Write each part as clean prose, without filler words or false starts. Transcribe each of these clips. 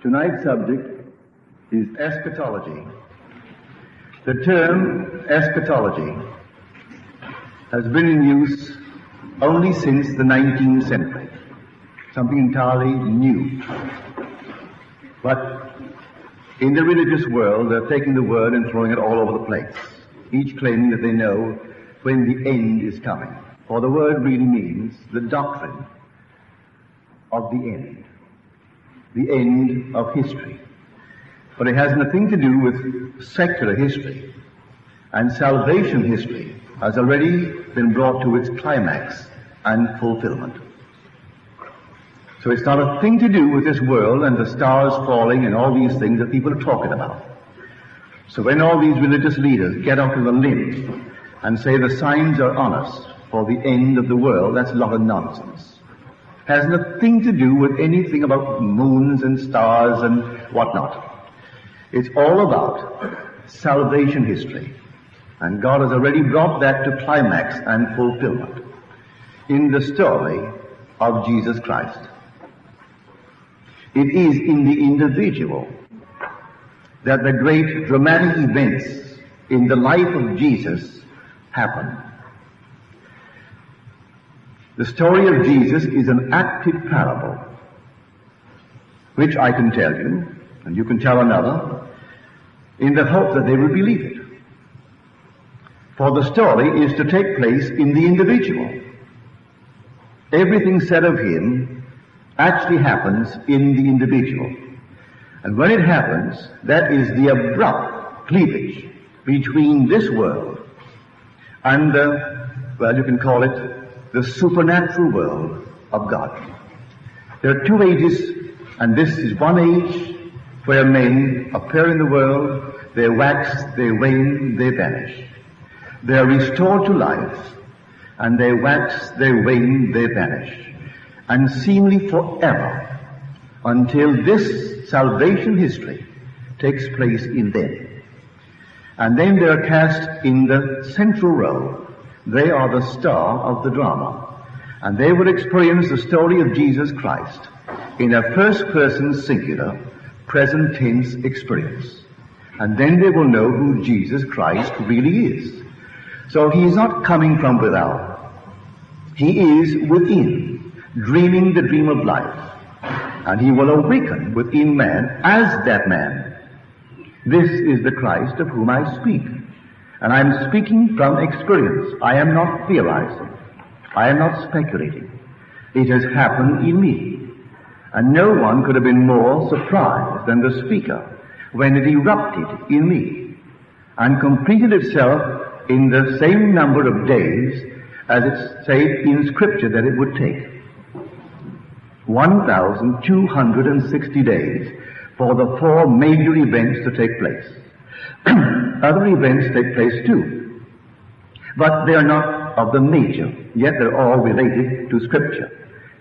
Tonight's subject is eschatology. The term eschatology has been in use only since the 19th century, something entirely new. But in the religious world, they're taking the word and throwing it all over the place, each claiming that they know when the end is coming. For the word really means the doctrine of the end of history. But it has nothing to do with secular history, and salvation history has already been brought to its climax and fulfillment. So it's not a thing to do with this world and the stars falling and all these things that people are talking about. So when all these religious leaders get out to the limb and say the signs are on us for the end of the world, that's a lot of nonsense. Has nothing to do with anything about moons and stars and whatnot. It's all about salvation history. And God has already brought that to climax and fulfillment in the story of Jesus Christ. It is in the individual that the great dramatic events in the life of Jesus happen. The story of Jesus is an acted parable, which I can tell you, and you can tell another, in the hope that they will believe it. For the story is to take place in the individual. Everything said of him actually happens in the individual. And when it happens, that is the abrupt cleavage between this world and you can call it the supernatural world of God. There are two ages, and this is one age where men appear in the world, they wax, they wane, they vanish. They are restored to life, and they wax, they wane, they vanish, and seemingly forever, until this salvation history takes place in them. And then they are cast in the central role. They are the star of the drama, and they will experience the story of Jesus Christ in a first-person singular, present tense experience. And then they will know who Jesus Christ really is. So he is not coming from without. He is within, dreaming the dream of life. And he will awaken within man as that man. This is the Christ of whom I speak. And I am speaking from experience. I am not theorizing. I am not speculating. It has happened in me. And no one could have been more surprised than the speaker when it erupted in me and completed itself in the same number of days as it said in Scripture that it would take. 1,260 days for the four major events to take place. Other events take place too, but they are not of the major, yet they're all related to Scripture.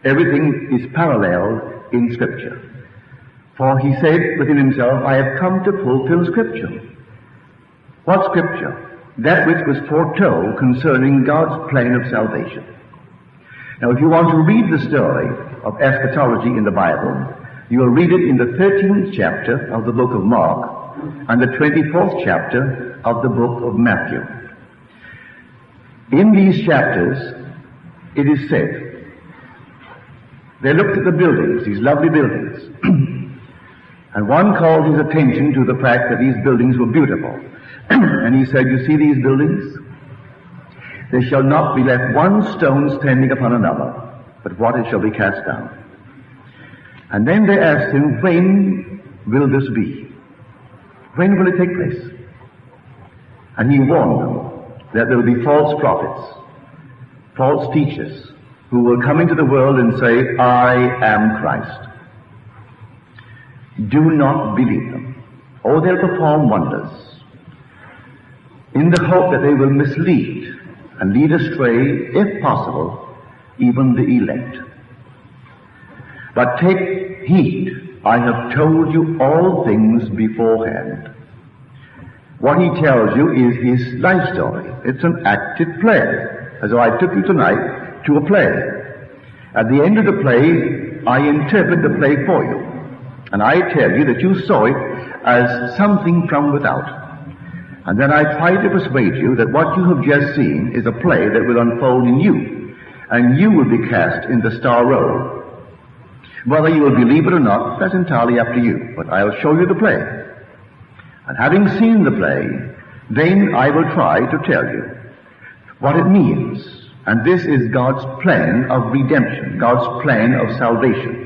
Everything is parallel in Scripture. For he said within himself, I have come to fulfill Scripture. What Scripture? That which was foretold concerning God's plan of salvation. Now, if you want to read the story of eschatology in the Bible, you will read it in the 13th chapter of the book of Mark and the 24th chapter of the book of Matthew. In these chapters, it is said, they looked at the buildings, these lovely buildings, and one called his attention to the fact that these buildings were beautiful. And he said, you see these buildings? There shall not be left one stone standing upon another, but what it shall be cast down. And then they asked him, when will this be? When will it take place? And he warned them that there will be false prophets, false teachers, who will come into the world and say, I am Christ. Do not believe them. Oh, they'll perform wonders in the hope that they will mislead and lead astray, if possible, even the elect. But take heed, I have told you all things beforehand. What he tells you is his life story. It's an acted play, as though I took you tonight to a play. At the end of the play, I interpret the play for you. And I tell you that you saw it as something from without. And then I try to persuade you that what you have just seen is a play that will unfold in you, and you will be cast in the star role. Whether you will believe it or not, that's entirely up to you, but I'll show you the play. And having seen the play, then I will try to tell you what it means. And this is God's plan of redemption, God's plan of salvation.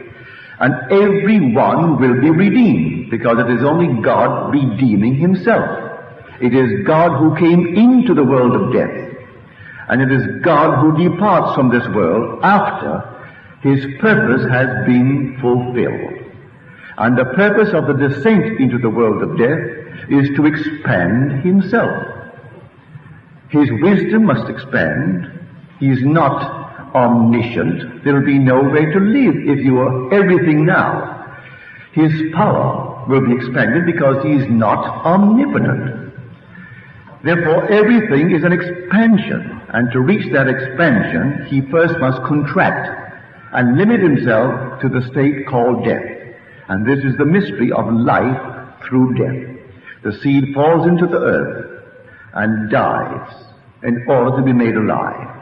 And everyone will be redeemed, because it is only God redeeming himself. It is God who came into the world of death, and it is God who departs from this world after his purpose has been fulfilled. And the purpose of the descent into the world of death is to expand himself. His wisdom must expand. He is not omniscient. There will be no way to live if you are everything now. His power will be expanded because he is not omnipotent. Therefore, everything is an expansion, and to reach that expansion, he first must contract and limit himself to the state called death. And this is the mystery of life through death. The seed falls into the earth and dies in order to be made alive.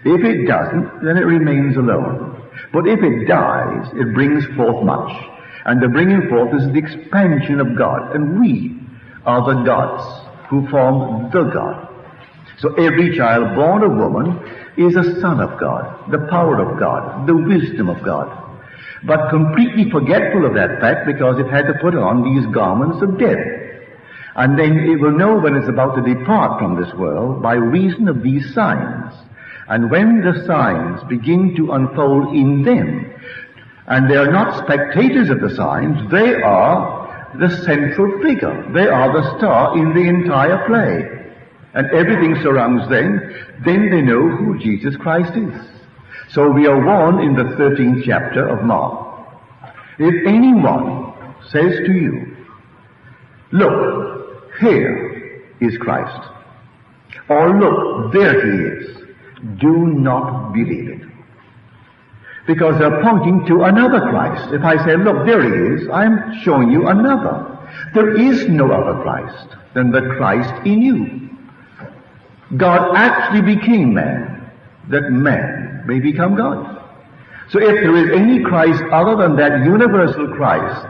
If it doesn't, then it remains alone. But if it dies, it brings forth much. And the bringing forth is the expansion of God. And we are the gods who form the God. So every child born of woman is a son of God, the power of God, the wisdom of God, but completely forgetful of that fact because it had to put on these garments of death. And then it will know when it's about to depart from this world by reason of these signs. And when the signs begin to unfold in them, and they are not spectators of the signs, they are the central figure. They are the star in the entire play. And everything surrounds them. Then they know who Jesus Christ is. So we are warned in the 13th chapter of Mark. If anyone says to you, look, here is Christ, or look, there he is, do not believe it. Because they're pointing to another Christ. If I say, look, there he is, I'm showing you another. There is no other Christ than the Christ in you. God actually became man, that man may become God. So if there is any Christ other than that universal Christ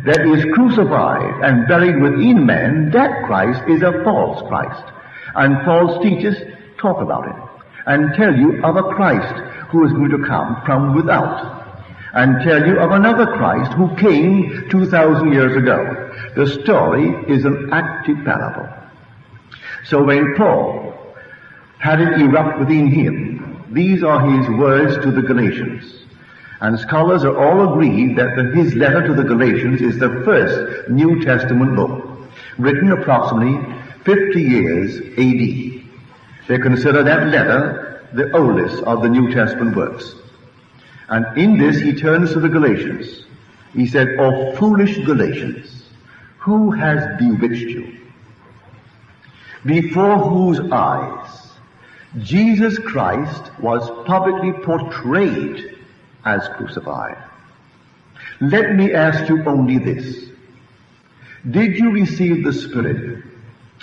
that is crucified and buried within man, that Christ is a false Christ. And false teachers talk about it and tell you of a Christ who is going to come from without, and tell you of another Christ who came 2,000 years ago. The story is an active parable. So when Paul had it erupt within him, these are his words to the Galatians. And scholars are all agreed that his letter to the Galatians is the first New Testament book, written approximately 50 years A.D. They consider that letter the oldest of the New Testament works. And in this he turns to the Galatians. He said, "O foolish Galatians, who has bewitched you? Before whose eyes Jesus Christ was publicly portrayed as crucified. Let me ask you only this. Did you receive the Spirit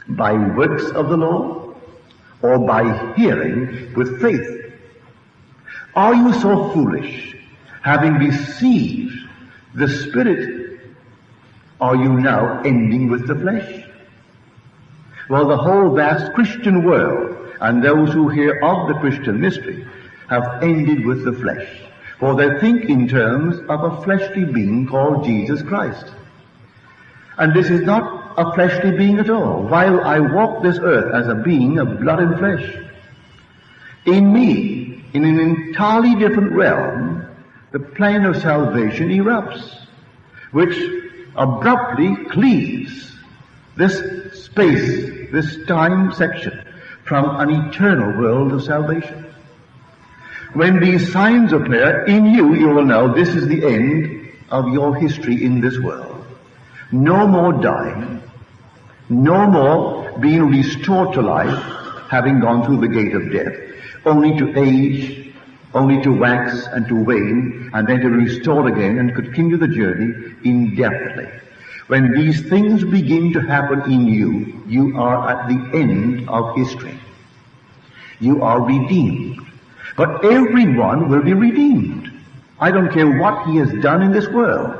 by works of the law, or by hearing with faith? Are you so foolish? Having received the Spirit, are you now ending with the flesh?" Well, the whole vast Christian world and those who hear of the Christian mystery have ended with the flesh, for they think in terms of a fleshly being called Jesus Christ. And this is not a fleshly being at all. While I walk this earth as a being of blood and flesh, in me, in an entirely different realm, the plan of salvation erupts, which abruptly cleaves this space, this time section, from an eternal world of salvation. When these signs appear in you, you will know this is the end of your history in this world. No more dying, no more being restored to life, having gone through the gate of death, only to age, only to wax and to wane, and then to be restored again and continue the journey indefinitely. When these things begin to happen in you, you are at the end of history. You are redeemed. But everyone will be redeemed. I don't care what he has done in this world.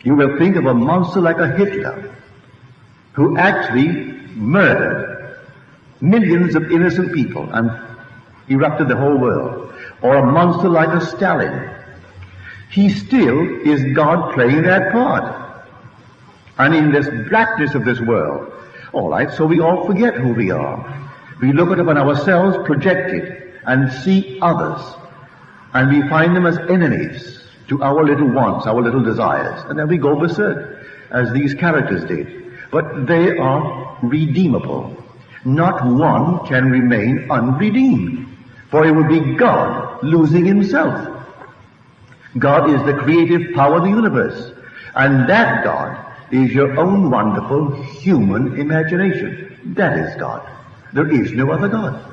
You will think of a monster like a Hitler, who actually murdered millions of innocent people and erupted the whole world. Or a monster like a Stalin. He still is God playing that part. And in this blackness of this world, all right, so we all forget who we are. We look upon ourselves projected and see others, and we find them as enemies to our little wants, our little desires, and then we go berserk, as these characters did. But they are redeemable. Not one can remain unredeemed, for it would be God losing himself. God is the creative power of the universe, and that God is your own wonderful human imagination. That is God. There is no other God.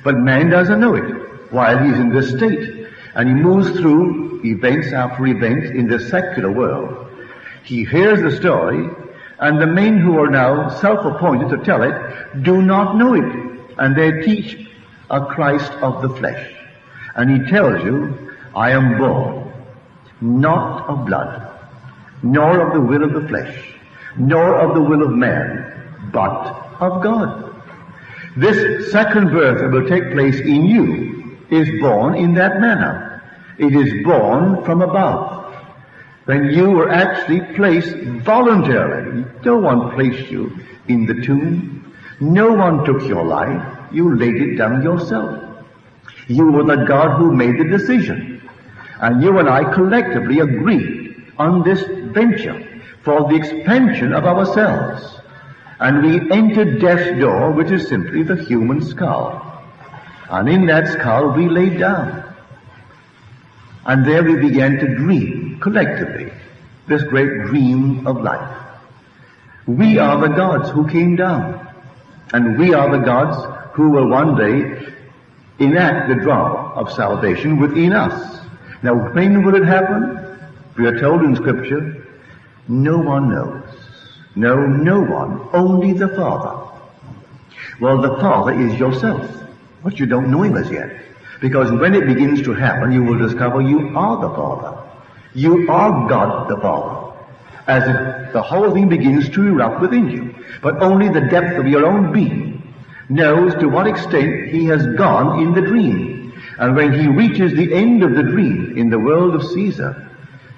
But man doesn't know it while he's in this state, and he moves through events after events in the secular world. He hears the story, and the men who are now self-appointed to tell it do not know it, and they teach a Christ of the flesh. And he tells you, I am born, not of blood, nor of the will of the flesh, nor of the will of man, but of God. This second birth that will take place in you is born in that manner. It is born from above. When you were actually placed voluntarily, no one placed you in the tomb. No one took your life. You laid it down yourself. You were the God who made the decision. And you and I collectively agreed on this venture for the expansion of ourselves. And we entered death's door, which is simply the human skull. And in that skull we laid down. And there we began to dream, collectively, this great dream of life. We are the gods who came down. And we are the gods who will one day enact the drama of salvation within us. Now, when will it happen? We are told in Scripture, no one knows. No, no one, only the Father. Well, the Father is yourself, but you don't know him as yet. Because when it begins to happen, you will discover you are the Father. You are God the Father. As if the whole thing begins to erupt within you. But only the depth of your own being knows to what extent he has gone in the dream. And when he reaches the end of the dream in the world of Caesar,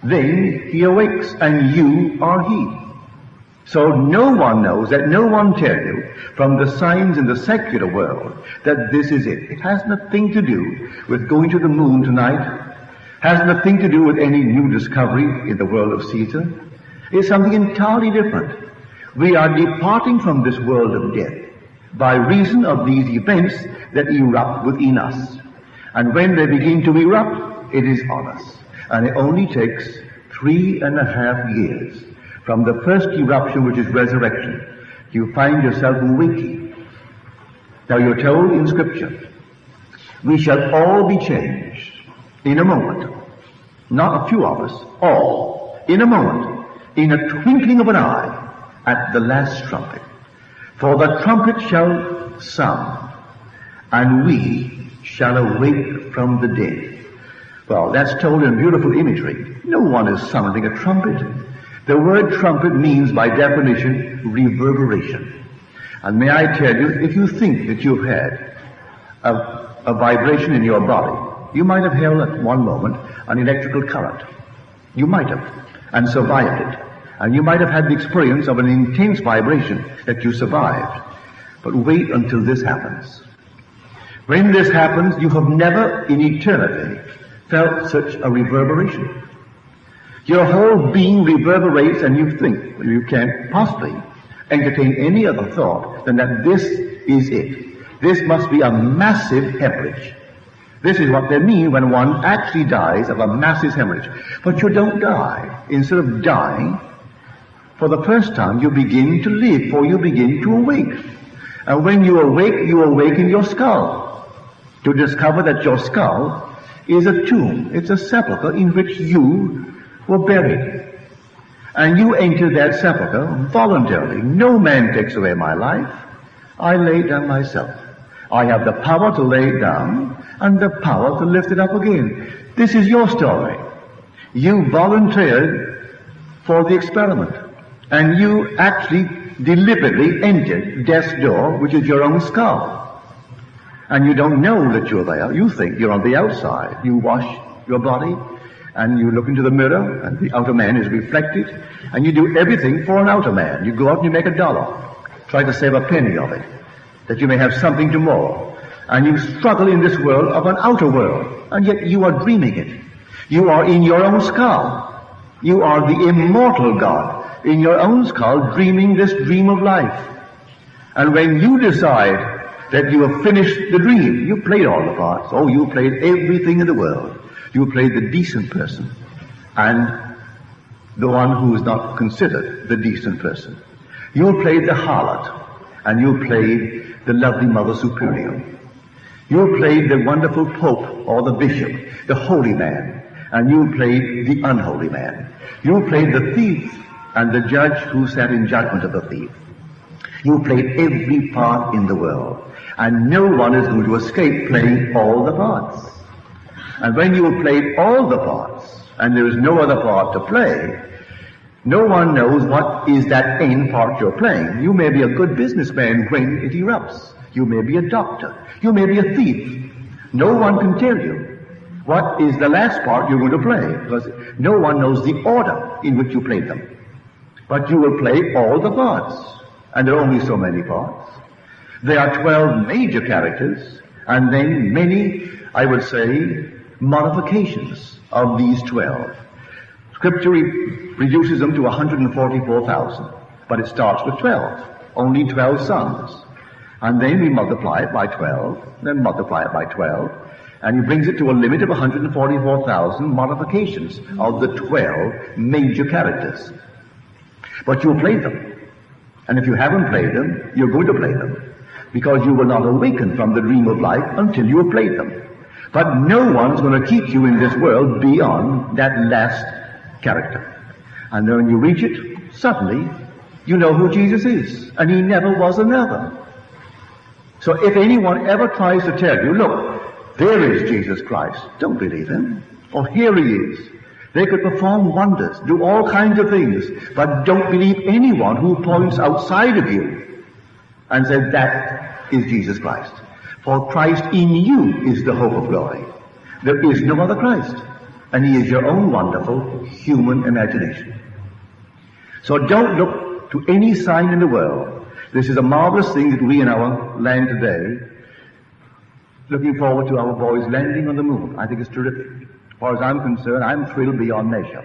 then he awakes, and you are he. So no one knows, that no one tell you from the signs in the secular world that this is it. It has nothing to do with going to the moon tonight, has nothing to do with any new discovery in the world of Caesar. It's something entirely different. We are departing from this world of death by reason of these events that erupt within us. And when they begin to erupt, it is on us. And it only takes 3.5 years from the first eruption, which is resurrection. You find yourself waking. Now you're told in Scripture, we shall all be changed in a moment. Not a few of us, all, in a moment, in a twinkling of an eye, at the last trumpet. For the trumpet shall sound, and we shall awake from the dead. Well, that's told in beautiful imagery. No one is sounding a trumpet. The word trumpet means, by definition, reverberation. And may I tell you, if you think that you've had a vibration in your body, you might have held at one moment an electrical current. You might have, and survived it. And you might have had the experience of an intense vibration that you survived. But wait until this happens. When this happens, you have never in eternity felt such a reverberation. Your whole being reverberates, and you think, well, you can't possibly entertain any other thought than that this is it. This must be a massive hemorrhage. This is what they mean when one actually dies of a massive hemorrhage. But you don't die. Instead of dying, for the first time you begin to live, for you begin to awake. And when you awake in your skull. to discover that your skull is a tomb. It's a sepulchre in which you were buried. And you entered that sepulchre voluntarily. No man takes away my life. I lay it down myself. I have the power to lay it down and the power to lift it up again. This is your story. You volunteered for the experiment. And you actually deliberately entered death's door, which is your own skull. And you don't know that you're there. You think you're on the outside. You wash your body, and you look into the mirror, and the outer man is reflected, and you do everything for an outer man. You go out and you make $1, try to save a penny of it, that you may have something tomorrow. And you struggle in this world of an outer world, and yet you are dreaming it. You are in your own skull. You are the immortal God in your own skull, dreaming this dream of life. And when you decide that you have finished the dream, you played all the parts. Oh, you played everything in the world. You played the decent person and the one who is not considered the decent person. You played the harlot, and you played the lovely Mother Superior. You played the wonderful Pope or the Bishop, the holy man, and you played the unholy man. You played the thief and the judge who sat in judgment of the thief. You played every part in the world, and no one is going to escape playing all the parts. And when you have played all the parts, and there is no other part to play, no one knows what is that end part you're playing. You may be a good businessman when it erupts. You may be a doctor. You may be a thief. No one can tell you what is the last part you're going to play, because no one knows the order in which you played them. But you will play all the parts, and there are only so many parts. There are 12 major characters, and then many, I would say, modifications of these 12. Scripture reduces them to 144,000, but it starts with 12, only 12 sons. And then we multiply it by 12, then multiply it by 12, and he brings it to a limit of 144,000 modifications of the 12 major characters. But you'll play them. And if you haven't played them, you're going to play them, because you will not awaken from the dream of life until you have played them. But no one's going to keep you in this world beyond that last character. And then when you reach it, suddenly you know who Jesus is, and he never was another. So if anyone ever tries to tell you, look, there is Jesus Christ, don't believe him. Or here he is. They could perform wonders, do all kinds of things, but don't believe anyone who points outside of you and says that is Jesus Christ. For Christ in you is the hope of glory. There is no other Christ, and he is your own wonderful human imagination. So don't look to any sign in the world. This is a marvelous thing that we in our land today, looking forward to our boys landing on the moon. I think it's terrific. As far as I'm concerned, I'm thrilled beyond measure.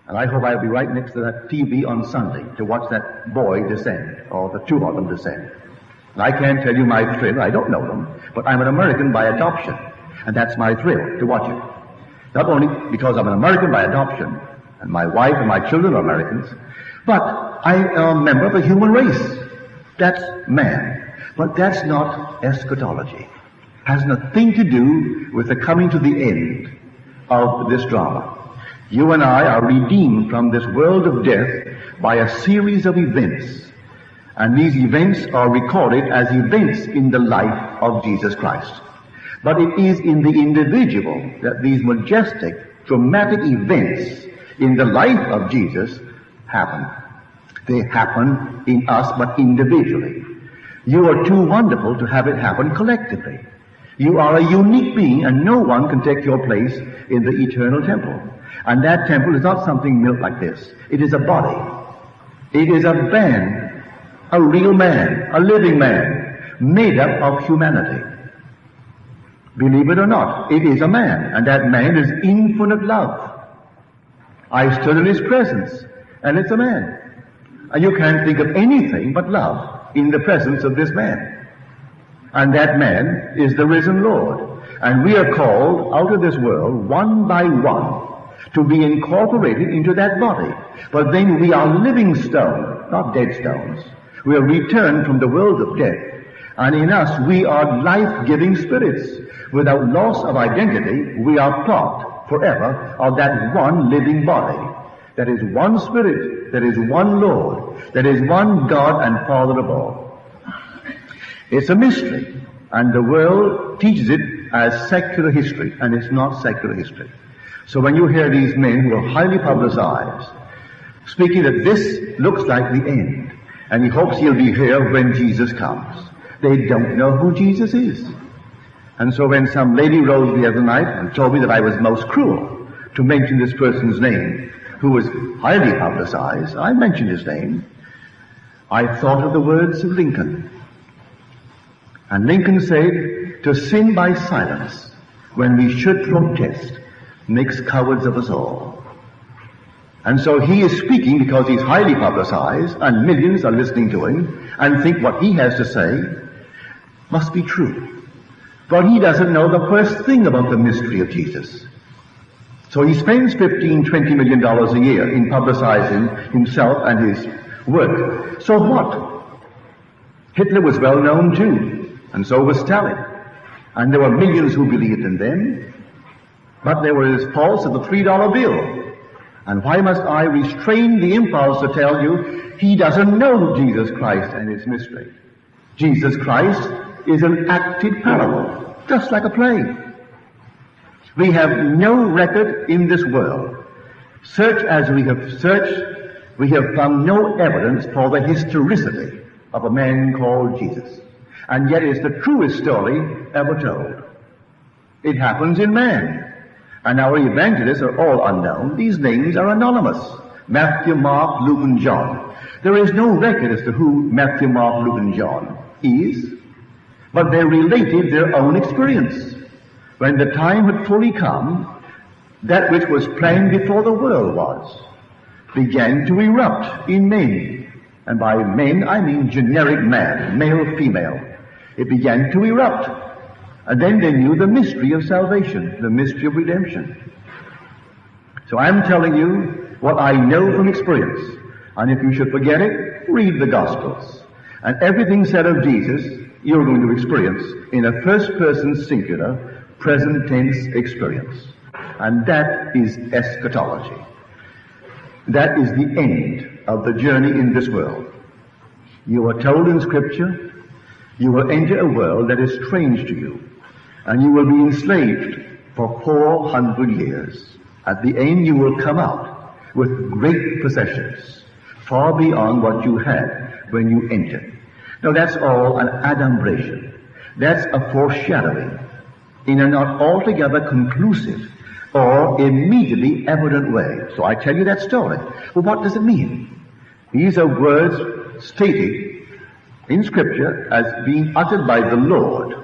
And I hope I'll be right next to that TV on Sunday to watch that boy descend, or the two of them descend. And I can't tell you my thrill. I don't know them, but I'm an American by adoption, and that's my thrill, to watch it. Not only because I'm an American by adoption, and my wife and my children are Americans, but I am a member of a human race. That's man. But that's not eschatology. Has nothing to do with the coming to the end of this drama. You and I are redeemed from this world of death by a series of events. And these events are recorded as events in the life of Jesus Christ. But it is in the individual that these majestic, dramatic events in the life of Jesus happen. They happen in us, but individually. You are too wonderful to have it happen collectively. You are a unique being, and no one can take your place in the eternal temple. And that temple is not something built like this. It is a body. It is a man, a real man, a living man, made up of humanity. Believe it or not, it is a man, and that man is infinite love. I stood in his presence, and it's a man. And you can't think of anything but love in the presence of this man. And that man is the risen Lord. And we are called out of this world, one by one, to be incorporated into that body. But then we are living stones, not dead stones. We are returned from the world of death, And in us, we are life-giving spirits. Without loss of identity, we are part forever of that one living body. There is one Spirit, there is one Lord, there is one God and Father of all. It's a mystery, and the world teaches it as secular history, and it's not secular history. So when you hear these men who are highly publicized, speaking that this looks like the end, and he hopes he'll be here when Jesus comes, they don't know who Jesus is. And so when some lady rose the other night and told me that I was most cruel to mention this person's name, who was highly publicized, I mentioned his name, I thought of the words of Lincoln. And Lincoln said, to sin by silence when we should protest makes cowards of us all. And so he is speaking because he's highly publicized and millions are listening to him and think what he has to say must be true. But he doesn't know the first thing about the mystery of Jesus. So he spends $15-20 million a year in publicizing himself and his work. So what? Hitler was well known too, and so was Stalin. And there were millions who believed in them, but they were as false as the $3 bill. And why must I restrain the impulse to tell you he doesn't know Jesus Christ and his mystery? Jesus Christ is an acted parable, just like a play. We have no record in this world. Search as we have searched, we have found no evidence for the historicity of a man called Jesus. And yet it's the truest story ever told. It happens in man. And our evangelists are all unknown. These names are anonymous. Matthew, Mark, Luke, and John. There is no record as to who Matthew, Mark, Luke, and John is. But they related their own experience. When the time had fully come, that which was planned before the world was, began to erupt in men. And by men, I mean generic man, male, female. It began to erupt. And then they knew the mystery of salvation, the mystery of redemption. So I'm telling you what I know from experience. And if you should forget it, read the Gospels. And everything said of Jesus, you're going to experience in a first-person singular, present tense experience. And that is eschatology. That is the end of the journey in this world. You are told in Scripture, you will enter a world that is strange to you, and you will be enslaved for 400 years. At the end you will come out with great possessions, far beyond what you had when you entered. Now that's all an adumbration. That's a foreshadowing in a not altogether conclusive or immediately evident way. So I tell you that story. Well, what does it mean? These are words stated in Scripture as being uttered by the Lord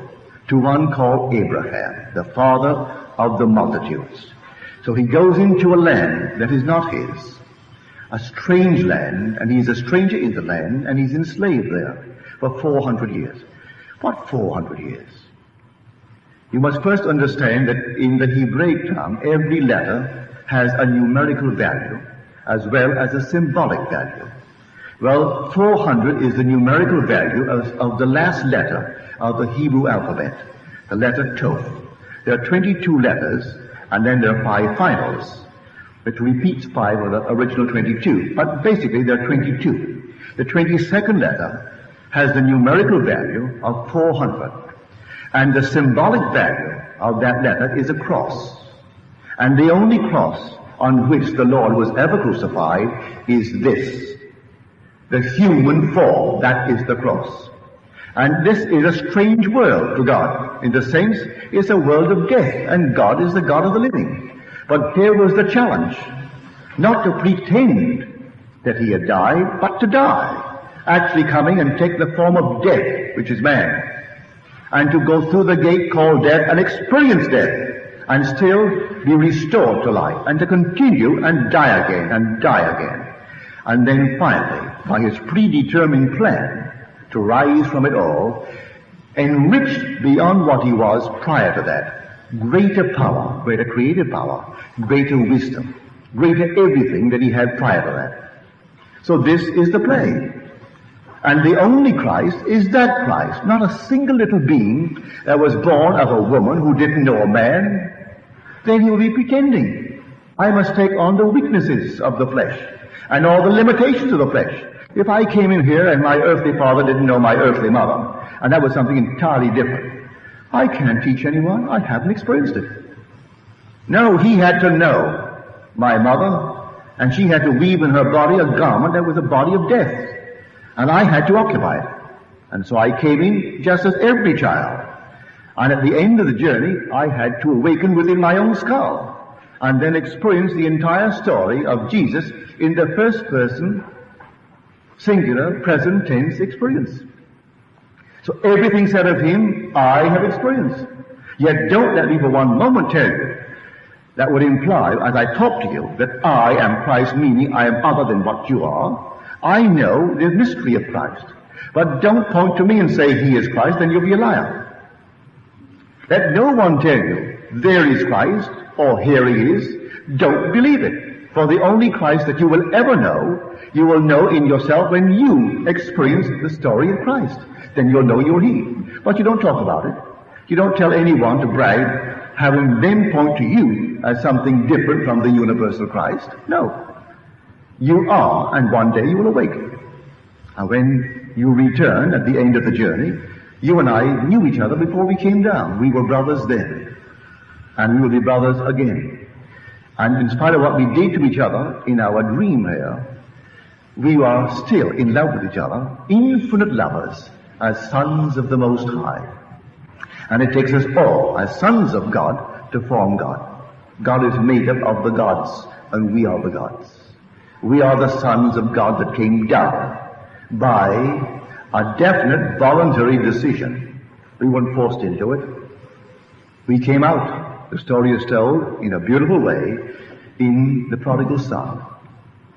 to one called Abraham, the father of the multitudes. So he goes into a land that is not his, a strange land, and he's a stranger in the land, and he's enslaved there for 400 years. What 400 years? You must first understand that in the Hebraic tongue, every letter has a numerical value as well as a symbolic value. Well, 400 is the numerical value of the last letter of the Hebrew alphabet, the letter Toph. There are 22 letters, and then there are 5 finals, which repeats 5 of the original 22. But basically, there are 22. The 22nd letter has the numerical value of 400. And the symbolic value of that letter is a cross. And the only cross on which the Lord was ever crucified is this. The human form, that is the cross. And this is a strange world to God. In the sense, it's a world of death, and God is the God of the living. But here was the challenge, not to pretend that he had died, but to die. Actually coming and take the form of death, which is man. And to go through the gate called death and experience death, and still be restored to life, and to continue and die again, and die again. And then finally, by his predetermined plan to rise from it all, enriched beyond what he was prior to that, greater power, greater creative power, greater wisdom, greater everything that he had prior to that. So this is the play. And the only Christ is that Christ, not a single little being that was born of a woman who didn't know a man. Then he will be pretending. I must take on the weaknesses of the flesh and all the limitations of the flesh. If I came in here and my earthly father didn't know my earthly mother, and that was something entirely different, I can't teach anyone. I haven't experienced it. No, he had to know my mother, and she had to weave in her body a garment that was a body of death. And I had to occupy it. And so I came in just as every child. And at the end of the journey, I had to awaken within my own skull and then experience the entire story of Jesus in the first person, singular, present tense experience. So everything said of him, I have experienced. Yet don't let me for one moment tell you that would imply, as I talk to you, that I am Christ, meaning I am other than what you are. I know the mystery of Christ. But don't point to me and say he is Christ, then you'll be a liar. Let no one tell you, there is Christ, or here he is. Don't believe it. For the only Christ that you will ever know, you will know in yourself when you experience the story of Christ. Then you'll know you're he. But you don't talk about it. You don't tell anyone to brag, having them point to you as something different from the universal Christ. No. You are, and one day you will awaken. And when you return at the end of the journey, you and I knew each other before we came down. We were brothers then. And we will be brothers again. And in spite of what we did to each other in our dream here, we are still in love with each other, infinite lovers, as sons of the Most High. And it takes us all, as sons of God, to form God. God is made up of the gods, and we are the gods. We are the sons of God that came down by a definite voluntary decision. We weren't forced into it. We came out. The story is told in a beautiful way in the prodigal son.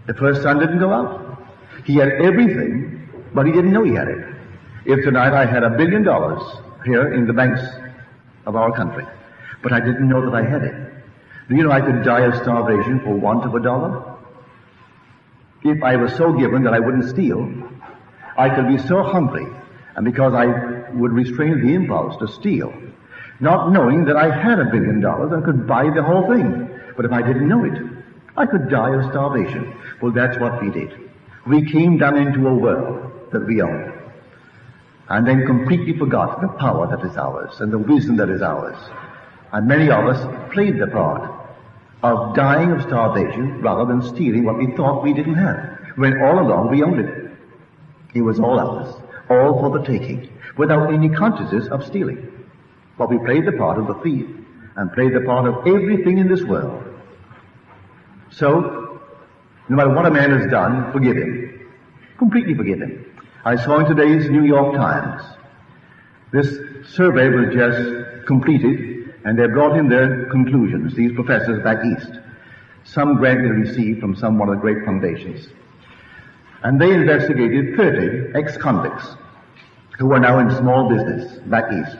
The first son didn't go out. He had everything, but he didn't know he had it. If tonight I had $1 billion here in the banks of our country, but I didn't know that I had it. Do you know I could die of starvation for want of $1? If I was so given that I wouldn't steal, I could be so hungry, and because I would restrain the impulse to steal, not knowing that I had $1 billion and could buy the whole thing. But if I didn't know it, I could die of starvation. Well, that's what we did. We came down into a world that we owned, and then completely forgot the power that is ours and the wisdom that is ours. And many of us played the part of dying of starvation rather than stealing what we thought we didn't have, when all along we owned it. It was all ours, all for the taking, without any consciousness of stealing. But we played the part of the thief and played the part of everything in this world. So, no matter what a man has done, forgive him. Completely forgive him. I saw in today's New York Times, this survey was just completed, and they brought in their conclusions, these professors back east. Some grant they received from some one of the great foundations. And they investigated 30 ex-convicts who are now in small business back east,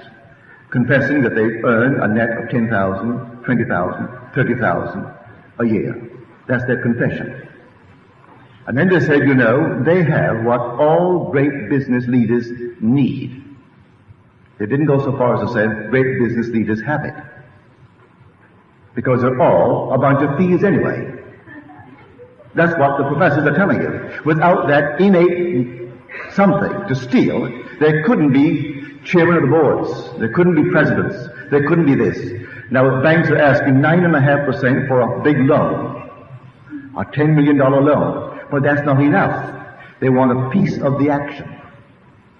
confessing that they earn a net of $10,000, $20,000, $30,000 a year. That's their confession. And then they said, you know, they have what all great business leaders need. They didn't go so far as to say great business leaders have it, because they're all a bunch of thieves anyway. That's what the professors are telling you. Without that innate something to steal, there couldn't be chairman of the boards, there couldn't be presidents, there couldn't be this. Now banks are asking 9.5% for a big loan, a $10 million loan, but that's not enough. They want a piece of the action.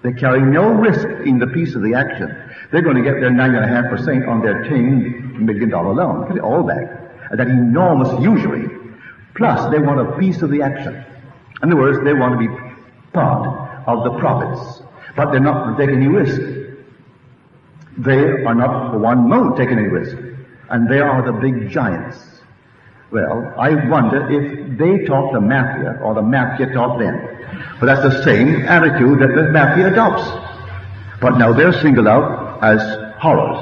They carry no risk in the piece of the action. They're going to get their 9.5% on their $10 million loan. Get it all back. That enormous usury. Plus, they want a piece of the action. In other words, they want to be part of the profits. But they're not going to take any risk. They are not for one moment taking any risk. And they are the big giants. Well, I wonder if they taught the mafia or the mafia taught them. But that's the same attitude that the mafia adopts. But now they're singled out as horrors.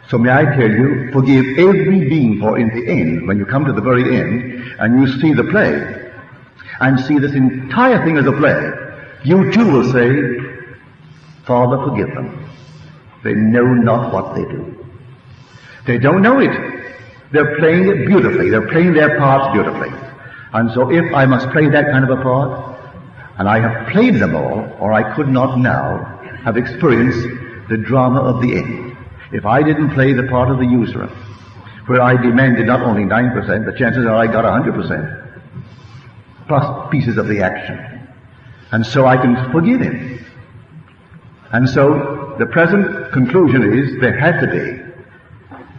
So may I tell you, forgive every being, for in the end, when you come to the very end, and you see the play, and see this entire thing as a play, you too will say, Father, forgive them. They know not what they do. They don't know it. They're playing it beautifully. They're playing their parts beautifully. And so if I must play that kind of a part, and I have played them all, or I could not now have experienced the drama of the end. If I didn't play the part of the usurer, where I demanded not only 9%, the chances are I got 100%, plus pieces of the action. And so I can forgive him. And so the present conclusion is there had to be.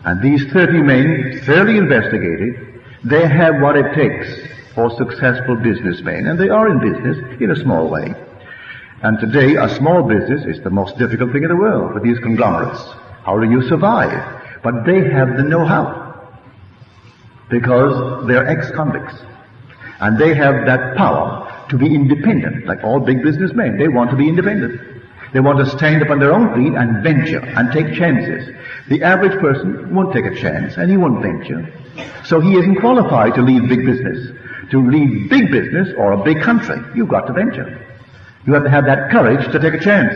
And these 30 men, thoroughly investigated, they have what it takes for successful businessmen. And they are in business in a small way. And today, a small business is the most difficult thing in the world with these conglomerates. How do you survive? But they have the know-how. Because they're ex-convicts. And they have that power to be independent, like all big businessmen. They want to be independent. They want to stand up on their own feet and venture and take chances. The average person won't take a chance, and he won't venture. So he isn't qualified to lead big business. To lead big business or a big country, you've got to venture. You have to have that courage to take a chance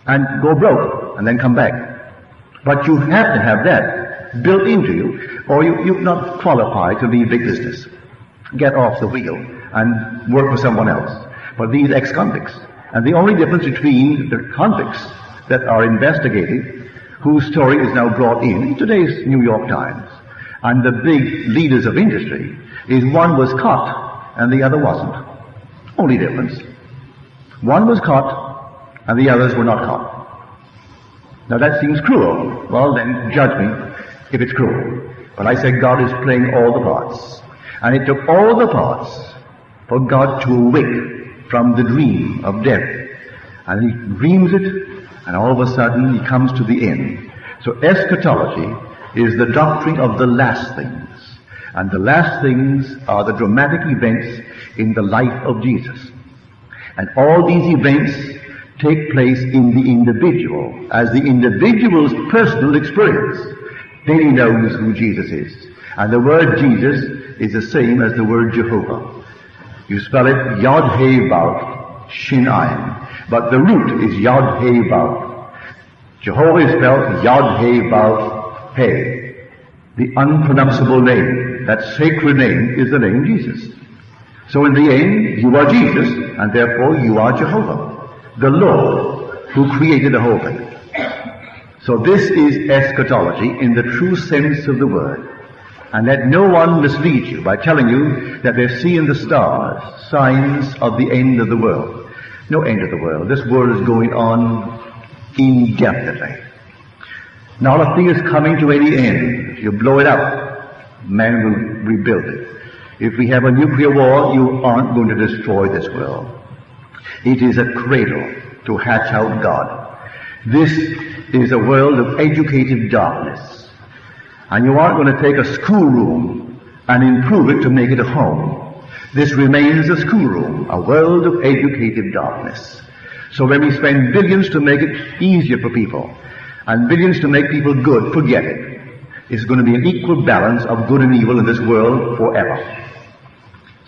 and go broke and then come back. But you have to have that built into you, or you're not qualified to lead big business. Get off the wheel and work for someone else. But these ex-convicts, and the only difference between the convicts that are investigated, whose story is now brought in today's New York Times, and the big leaders of industry, is one was caught and the other wasn't. Only difference. One was caught and the others were not caught. Now that seems cruel. Well then, judge me if it's cruel. But I say God is playing all the parts. And it took all the parts for God to awake from the dream of death. And he dreams it, and all of a sudden he comes to the end. So eschatology is the doctrine of the last things. And the last things are the dramatic events in the life of Jesus. And all these events take place in the individual, as the individual's personal experience. Then he knows who Jesus is. And the word Jesus is the same as the word Jehovah. You spell it Yod-He-Vav, Shin-Ayin. But the root is Yod-He-Vav. Jehovah is spelled Yod-He-Vav-He. The unpronounceable name, that sacred name, is the name Jesus. So in the end, you are Jesus, and therefore you are Jehovah, the Lord who created the whole thing. So this is eschatology in the true sense of the word. And let no one mislead you by telling you that they're seeing the stars, signs of the end of the world. No end of the world. This world is going on indefinitely. Not a thing is coming to any end. If you blow it up, man will rebuild it. If we have a nuclear war, you aren't going to destroy this world. It is a cradle to hatch out God. This is a world of educated darkness. And you aren't going to take a schoolroom and improve it to make it a home. This remains a schoolroom, a world of educated darkness. So when we spend billions to make it easier for people, and billions to make people good, forget it. It's going to be an equal balance of good and evil in this world forever.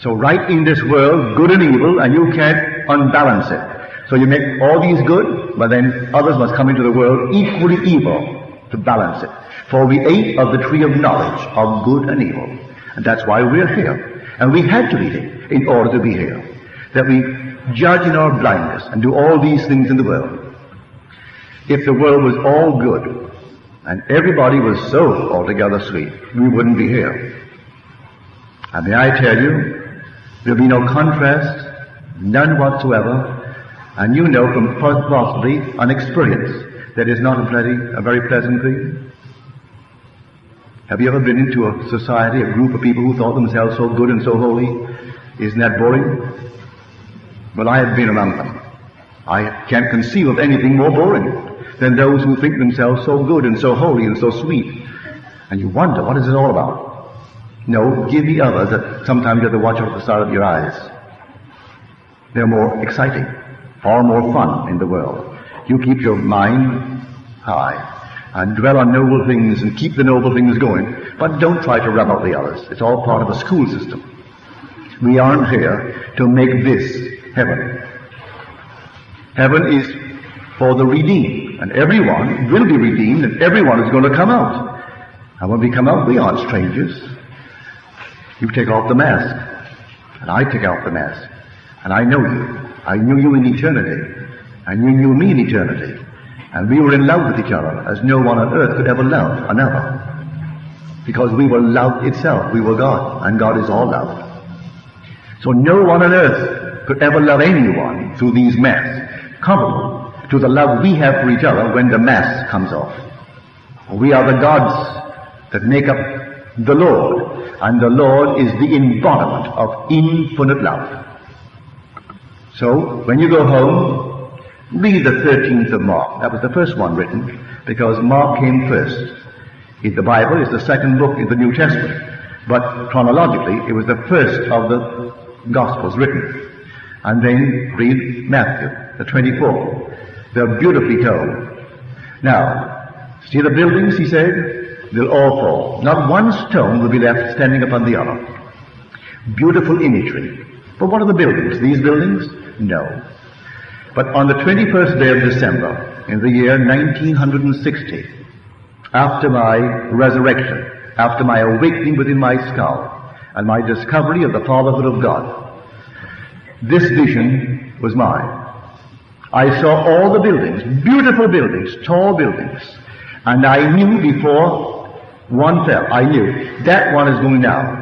So right in this world, good and evil, and you can't unbalance it. So you make all these good, but then others must come into the world equally evil to balance it. For we ate of the tree of knowledge of good and evil. And that's why we're here. And we had to eat it in order to be here. That we judge in our blindness and do all these things in the world. If the world was all good, and everybody was so altogether sweet, we wouldn't be here. And may I tell you, there'll be no contrast, none whatsoever, and you know from possibly an experience that is not a very pleasant thing. Have you ever been into a society, a group of people who thought themselves so good and so holy? Isn't that boring? Well, I have been among them. I can't conceive of anything more boring than those who think themselves so good and so holy and so sweet. And you wonder, what is it all about? No, give the others that sometimes you have to watch out the side of your eyes. They're more exciting, far more fun in the world. You keep your mind high and dwell on noble things and keep the noble things going, but don't try to rub out the others. It's all part of a school system. We aren't here to make this heaven. Heaven is for the redeemed, and everyone will be redeemed, and everyone is going to come out. And when we come out, we aren't strangers. You take off the mask, and I take off the mask, and I know you. I knew you in eternity, and you knew me in eternity, and we were in love with each other as no one on earth could ever love another, because we were love itself. We were God, and God is all love. So no one on earth could ever love anyone through these masks, comparable to the love we have for each other when the mask comes off. We are the gods that make up the Lord, and the Lord is the embodiment of infinite love. So when you go home, read the 13th of Mark. That was the first one written, because Mark came first. The Bible is the second book in the New Testament, but chronologically it was the first of the Gospels written. And then read Matthew, the 24th. They're beautifully told. Now, see the buildings, he said? They'll all fall. Not one stone will be left standing upon the other. Beautiful imagery. But what are the buildings? These buildings? No. But on the 21st day of December, in the year 1960, after my resurrection, after my awakening within my skull, and my discovery of the fatherhood of God, this vision was mine. I saw all the buildings, beautiful buildings, tall buildings, and I knew before one fell, I knew that one is going down.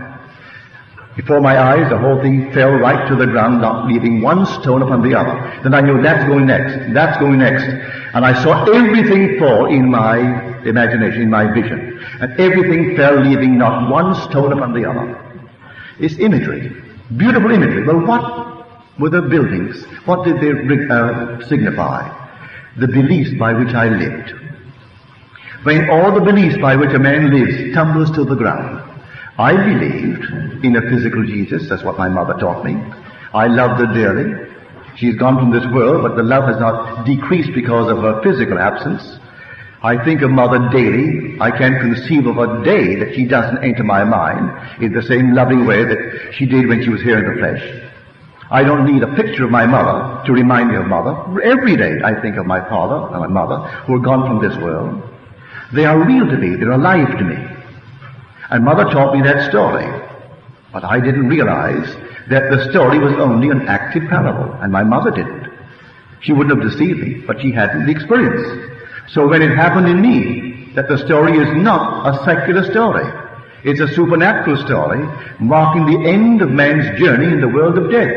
Before my eyes, the whole thing fell right to the ground, not leaving one stone upon the other. Then I knew that's going next, that's going next. And I saw everything fall in my imagination, in my vision. And everything fell, leaving not one stone upon the other. It's imagery, beautiful imagery. Well, what were the buildings? What did they signify? The beliefs by which I lived. When all the beliefs by which a man lives tumbles to the ground, I believed in a physical Jesus. That's what my mother taught me. I loved her dearly. She's gone from this world, but the love has not decreased because of her physical absence. I think of Mother daily. I can't conceive of a day that she doesn't enter my mind in the same loving way that she did when she was here in the flesh. I don't need a picture of my mother to remind me of Mother. Every day I think of my father and my mother who are gone from this world. They are real to me. They're alive to me. And Mother taught me that story. But I didn't realize that the story was only an active parable, and my mother didn't. She wouldn't have deceived me, but she hadn't the experience. So when it happened in me, that the story is not a secular story, it's a supernatural story, marking the end of man's journey in the world of death.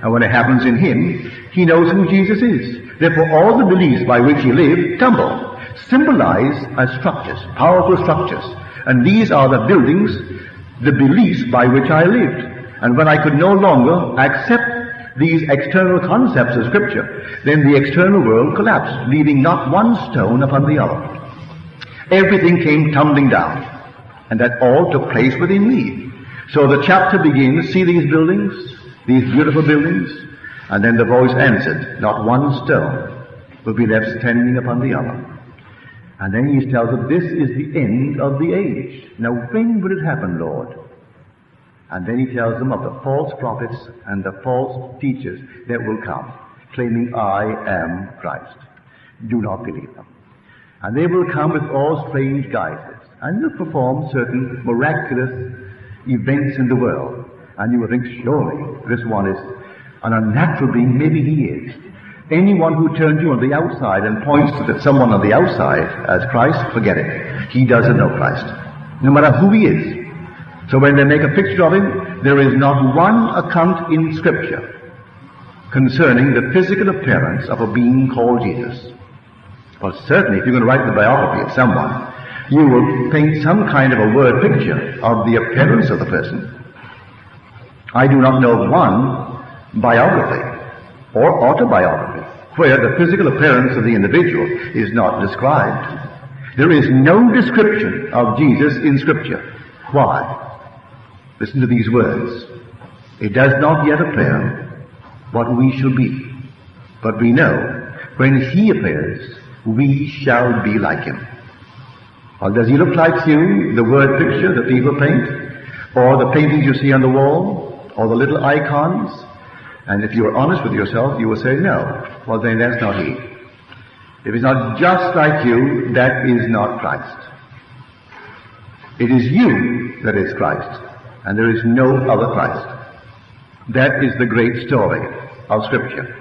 And when it happens in him, he knows who Jesus is. Therefore all the beliefs by which he lived tumble, symbolized as structures, powerful structures. And these are the buildings, the beliefs by which I lived. And when I could no longer accept these external concepts of Scripture, then the external world collapsed, leaving not one stone upon the other. Everything came tumbling down, and that all took place within me. So the chapter begins, see these buildings, these beautiful buildings, and then the voice answered, not one stone will be left standing upon the other. And then he tells us, this is the end of the age. Now when will it happen, Lord? And then he tells them of the false prophets and the false teachers that will come, claiming, I am Christ. Do not believe them. And they will come with all strange guises, and will perform certain miraculous events in the world. And you will think, surely this one is an unnatural being. Maybe he is. Anyone who turns you on the outside and points to someone on the outside as Christ, forget it. He doesn't know Christ, no matter who he is. So when they make a picture of him, there is not one account in Scripture concerning the physical appearance of a being called Jesus. Well, certainly, if you're going to write the biography of someone, you will paint some kind of a word picture of the appearance of the person. I do not know one biography or autobiography where the physical appearance of the individual is not described. There is no description of Jesus in Scripture. Why? Listen to these words. It does not yet appear what we shall be, but we know when he appears, we shall be like him. Or does he look like you, the word picture that people paint, or the paintings you see on the wall, or the little icons? And if you are honest with yourself, you will say, no. Well, then that's not he. If it's not just like you, that is not Christ. It is you that is Christ, and there is no other Christ. That is the great story of Scripture.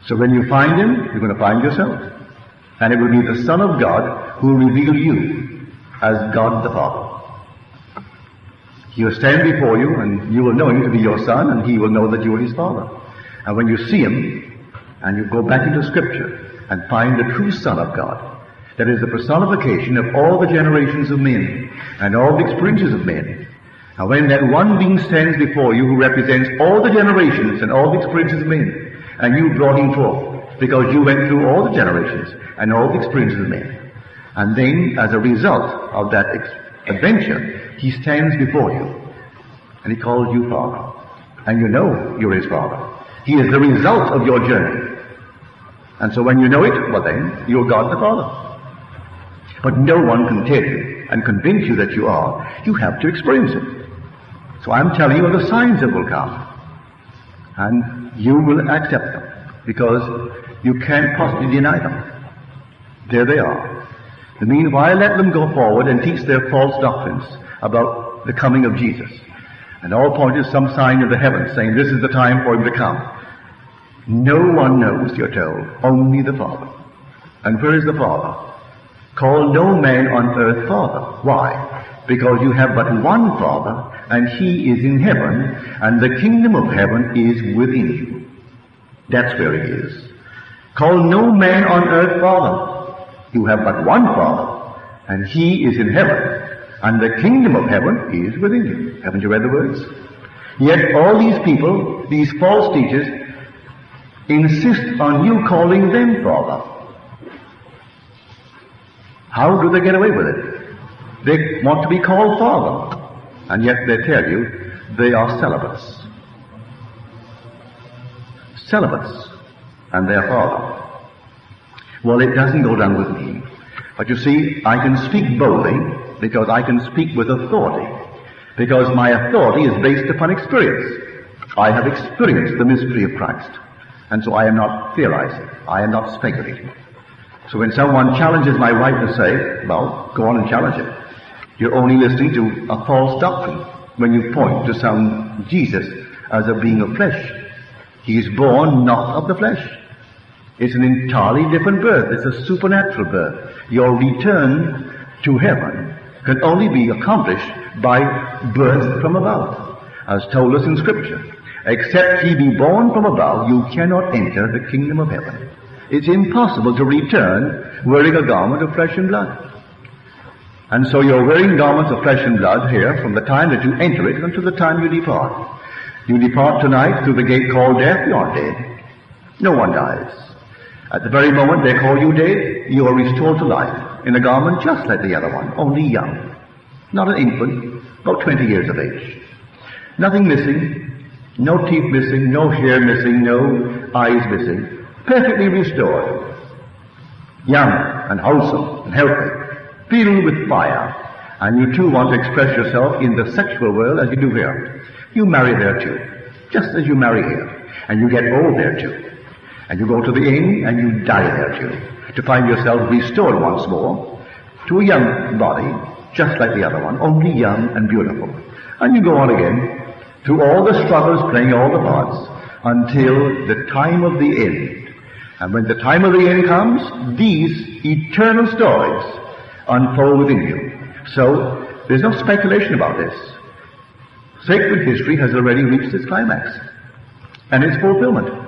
So when you find him, you're going to find yourself. And it will be the Son of God who will reveal you as God the Father. He will stand before you, and you will know him to be your son, and he will know that you are his father. And when you see him, and you go back into Scripture and find the true Son of God, that is the personification of all the generations of men and all the experiences of men. And when that one being stands before you who represents all the generations and all the experiences of men, and you brought him forth because you went through all the generations and all the experiences of men, and then as a result of that adventure, he stands before you, and he calls you Father. And you know you're his Father. He is the result of your journey. And so when you know it, well then, you're God the Father. But no one can tell you and convince you that you are. You have to experience it. So I'm telling you of the signs that will come. And you will accept them, because you can't possibly deny them. There they are. Meanwhile, let them go forward and teach their false doctrines about the coming of Jesus. And all point to some sign of the heavens, saying this is the time for him to come. No one knows, you're told, only the Father. And where is the Father? Call no man on earth Father. Why? Because you have but one Father, and he is in heaven, and the kingdom of heaven is within you. That's where he is. Call no man on earth Father. You have but one Father, and he is in heaven, and the kingdom of heaven is within you. Haven't you read the words? Yet all these people, these false teachers, insist on you calling them Father. How do they get away with it? They want to be called Father, and yet they tell you they are celibates. Celibates, and they are Father. Well, it doesn't go down with me. But you see, I can speak boldly because I can speak with authority. Because my authority is based upon experience. I have experienced the mystery of Christ. And so I am not theorizing. I am not speculating. So when someone challenges my right to say, well, go on and challenge it. You're only listening to a false doctrine when you point to some Jesus as a being of flesh. He is born not of the flesh. It's an entirely different birth. It's a supernatural birth. Your return to heaven can only be accomplished by birth from above, as told us in Scripture. Except he be born from above, you cannot enter the kingdom of heaven. It's impossible to return wearing a garment of flesh and blood. And so you're wearing garments of flesh and blood here from the time that you enter it until the time you depart. You depart tonight through the gate called death, you are dead. No one dies. At the very moment they call you dead, you are restored to life in a garment just like the other one, only young. Not an infant, about 20 years of age. Nothing missing, no teeth missing, no hair missing, no eyes missing. Perfectly restored. Young and wholesome and healthy, filled with fire. And you too want to express yourself in the sexual world as you do here. You marry there too, just as you marry here. And you get old there too. And you go to the inn and you die there too, to find yourself restored once more to a young body, just like the other one, only young and beautiful. And you go on again through all the struggles, playing all the parts, until the time of the end. And when the time of the end comes, these eternal stories unfold within you. So there's no speculation about this. Sacred history has already reached its climax and its fulfillment.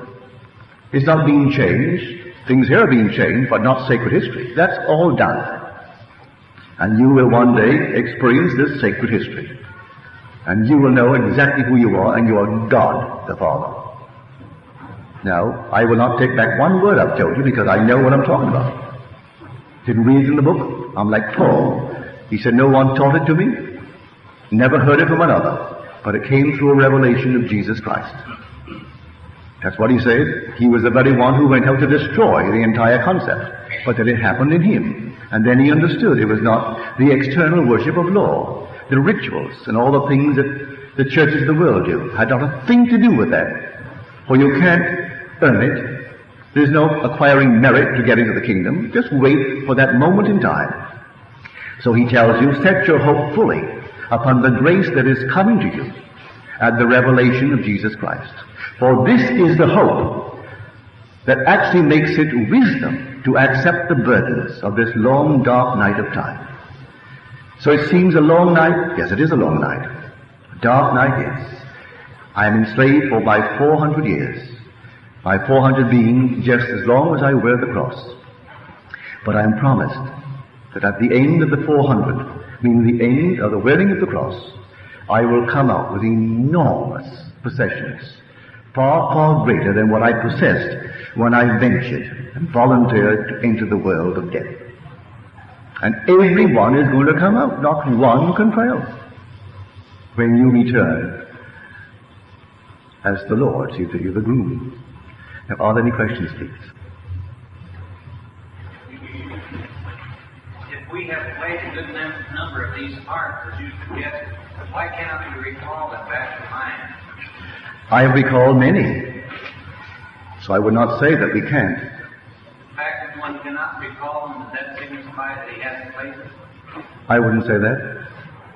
It's not being changed. Things here are being changed, but not sacred history. That's all done. And you will one day experience this sacred history. And you will know exactly who you are, and you are God the Father. Now, I will not take back one word I've told you, because I know what I'm talking about. Didn't read it in the book. I'm like Paul. He said, no one taught it to me. Never heard it from another. But it came through a revelation of Jesus Christ. That's what he said. He was the very one who went out to destroy the entire concept. But that it happened in him. And then he understood it was not the external worship of law. The rituals and all the things that the churches of the world do had not a thing to do with that. For you can't earn it. There's no acquiring merit to get into the kingdom. Just wait for that moment in time. So he tells you, set your hope fully upon the grace that is coming to you at the revelation of Jesus Christ. For this is the hope that actually makes it wisdom to accept the burdens of this long, dark night of time. So it seems a long night. Yes, it is a long night. A dark night, yes. I am enslaved for by 400 years. By 400 being just as long as I wear the cross. But I am promised that at the end of the 400, meaning the end of the wearing of the cross, I will come out with enormous possessions, far, far greater than what I possessed when I ventured and volunteered to enter the world of death. And everyone is going to come out. Not one can fail when you return as the Lord sees to you, the groom. Now, are there any questions, please? If we have played a good number of these parts, as you suggested, why cannot we recall them back to mind? I recall many, so I would not say that we can't. The fact that one cannot recall them, does that signify that he hasn't played them? I wouldn't say that.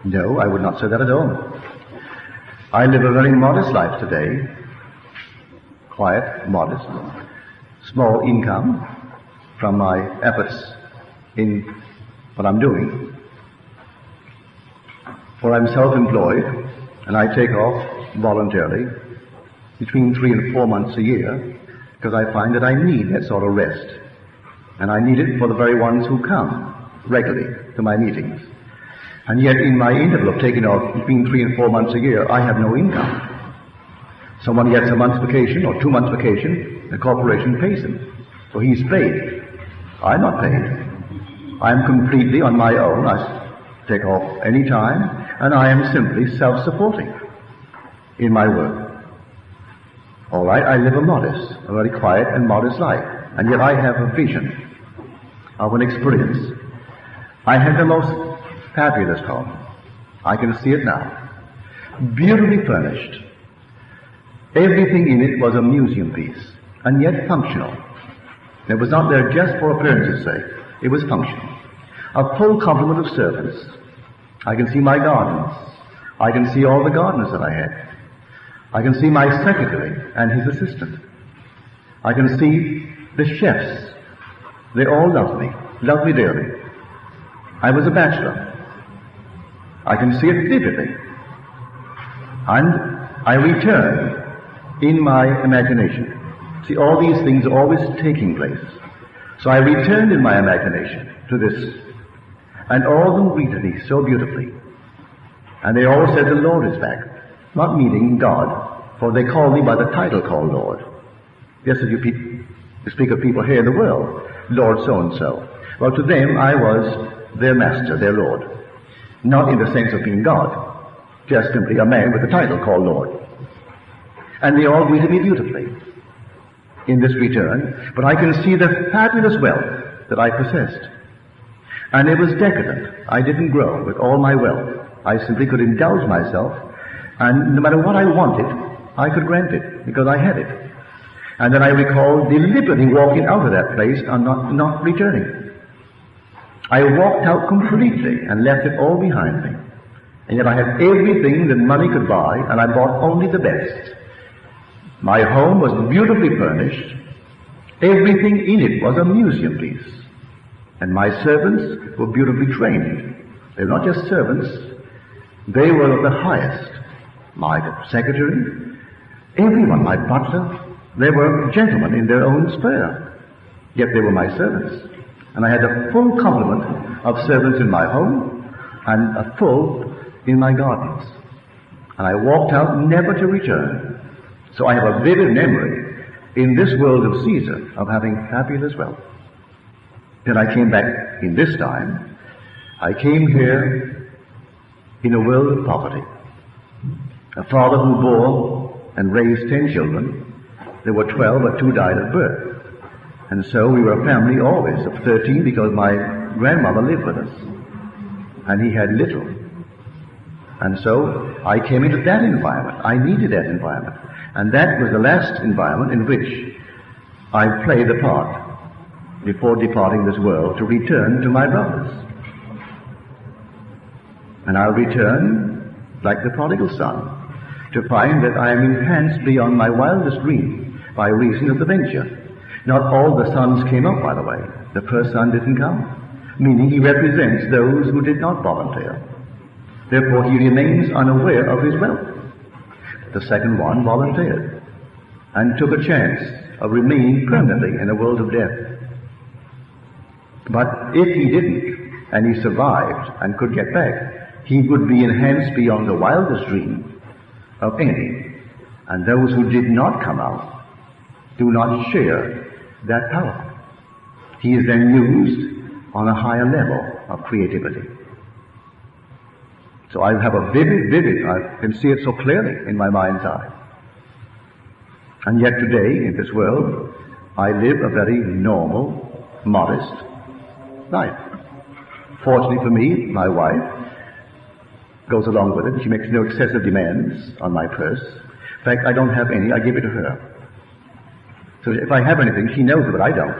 No, I would not say that at all. I live a very modest life today. Quiet, modest, small income from my efforts in what I'm doing. For I'm self-employed, and I take off voluntarily between 3 and 4 months a year, because I find that I need that sort of rest. And I need it for the very ones who come regularly to my meetings. And yet in my interval of taking off between 3 and 4 months a year, I have no income. Someone gets a month's vacation or 2 months vacation, the corporation pays him. So he's paid. I'm not paid. I'm completely on my own. I take off any time, and I am simply self-supporting in my work. All right, I live a very quiet and modest life, and yet I have a vision of an experience. I had the most fabulous home. I can see it now. Beautifully furnished. Everything in it was a museum piece, and yet functional. It was not there just for appearance's sake. It was functional. A full complement of servants. I can see my gardens. I can see all the gardeners that I had. I can see my secretary and his assistant. I can see the chefs. They all loved me dearly. I was a bachelor. I can see it vividly. And I returned in my imagination. See, all these things are always taking place. So I returned in my imagination to this, and all of them greeted me so beautifully. And they all said, the Lord is back. Not meaning God, for they call me by the title called Lord. Just as you speak of people here in the world, Lord so-and-so. Well, to them I was their master, their Lord. Not in the sense of being God, just simply a man with a title called Lord. And they all greeted me beautifully in this return, but I can see the fabulous wealth that I possessed. And it was decadent. I didn't grow with all my wealth. I simply could indulge myself, and no matter what I wanted, I could grant it, because I had it. And then I recall deliberately walking out of that place and not returning. I walked out completely and left it all behind me. And yet I had everything that money could buy, and I bought only the best. My home was beautifully furnished. Everything in it was a museum piece. And my servants were beautifully trained. They were not just servants. They were of the highest. My secretary, everyone, my butler, they were gentlemen in their own sphere. Yet they were my servants. And I had a full complement of servants in my home and a full in my gardens. And I walked out never to return. So I have a vivid memory in this world of Caesar of having fabulous wealth. Then I came back in this time. I came here in a world of poverty. A father who bore and raised 10 children. There were 12, but 2 died at birth. And so we were a family always of 13 because my grandmother lived with us. And he had little. And so I came into that environment. I needed that environment. And that was the last environment in which I played the part before departing this world to return to my brothers. And I'll return like the prodigal son to find that I am enhanced beyond my wildest dream by reason of the venture. Not all the sons came up, by the way. The first son didn't come, meaning he represents those who did not volunteer. Therefore he remains unaware of his wealth. The second one volunteered and took a chance of remaining permanently in a world of death. But if he didn't, and he survived and could get back, he would be enhanced beyond the wildest dream of any. And those who did not come out do not share that power. He is then used on a higher level of creativity. So I have a vivid, I can see it so clearly in my mind's eye. And yet today, in this world, I live a very normal, modest life. Fortunately for me, my wife goes along with it. She makes no excessive demands on my purse. In fact, I don't have any, I give it to her. So if I have anything, she knows it, but I don't.